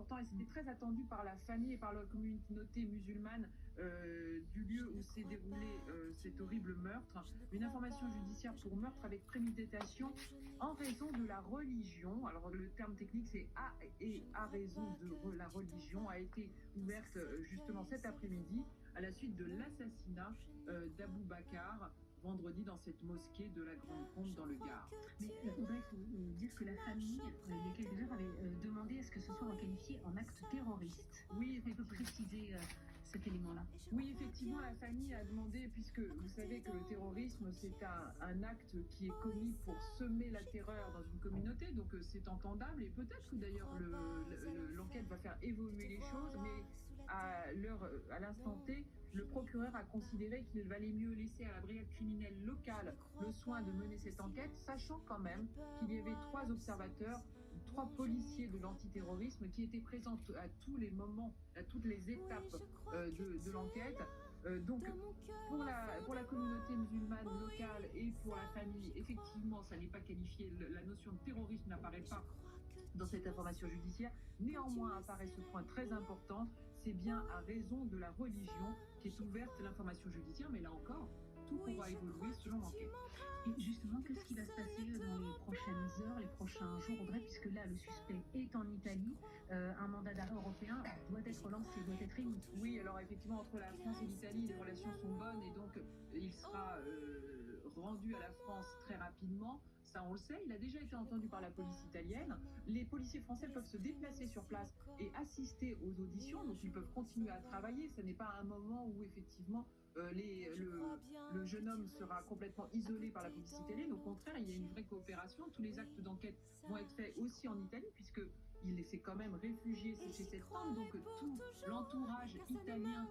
important et c'était très attendu par la famille et par la communauté musulmane du lieu où s'est déroulé cet horrible meurtre. Une information judiciaire pour meurtre avec préméditation en raison de la religion. Alors le terme technique c'est à raison de la religion a été ouverte justement cet après-midi à la suite de l'assassinat d'Abou Bakar vendredi dans cette mosquée de la Grande Pompe dans le Gard. Mais Audrey, il faut dire que la famille, il y a quelques heures, avait demandé à ce que ce soit requalifié en acte terroriste. Oui, On peut préciser cet élément-là. Oui, effectivement, la famille a demandé, puisque vous savez que le terrorisme, c'est un acte qui est commis pour semer la terreur dans une communauté, donc c'est entendable, et peut-être que d'ailleurs l'enquête va faire évoluer les choses, mais à l'instant T, le procureur a considéré qu'il valait mieux laisser à la brigade criminelle locale le soin de mener cette enquête, sachant quand même qu'il y avait 3 observateurs, 3 policiers de l'antiterrorisme qui étaient présents à tous les moments, à toutes les étapes de l'enquête. Donc pour la communauté musulmane locale et pour la famille, effectivement, ça n'est pas qualifié, la notion de terrorisme n'apparaît pas dans cette information judiciaire. Néanmoins, apparaît ce point très important, c'est bien à raison de la religion qu'est ouverte l'information judiciaire, mais là encore, tout pourra évoluer selon l'enquête. Et justement, qu'est-ce qui va se passer dans les prochaines heures, les prochains jours, Audrey, puisque là, le suspect est en Italie, un mandat d'arrêt européen doit être lancé, doit être émis. Oui, alors effectivement, entre la France et l'Italie, les relations sont bonnes et donc il sera rendu à la France très rapidement. Ça, on le sait, il a déjà été entendu par la police italienne. Les policiers français peuvent se déplacer sur place et assister aux auditions, donc ils peuvent continuer à travailler. Ce n'est pas un moment où effectivement le jeune homme sera complètement isolé par la police italienne. Au contraire, il y a une vraie coopération. Tous les actes d'enquête vont être faits aussi en Italie, puisque il s'est quand même réfugié chez cette femme, donc tout l'entourage italien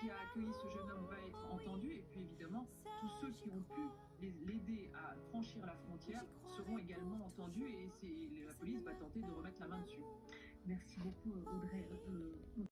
qui a accueilli ce jeune homme va être entendu, et puis évidemment tous ceux qui ont pu l'aider à franchir la frontière seront également entendus, et la police va tenter de remettre la main dessus. Merci beaucoup, Audrey.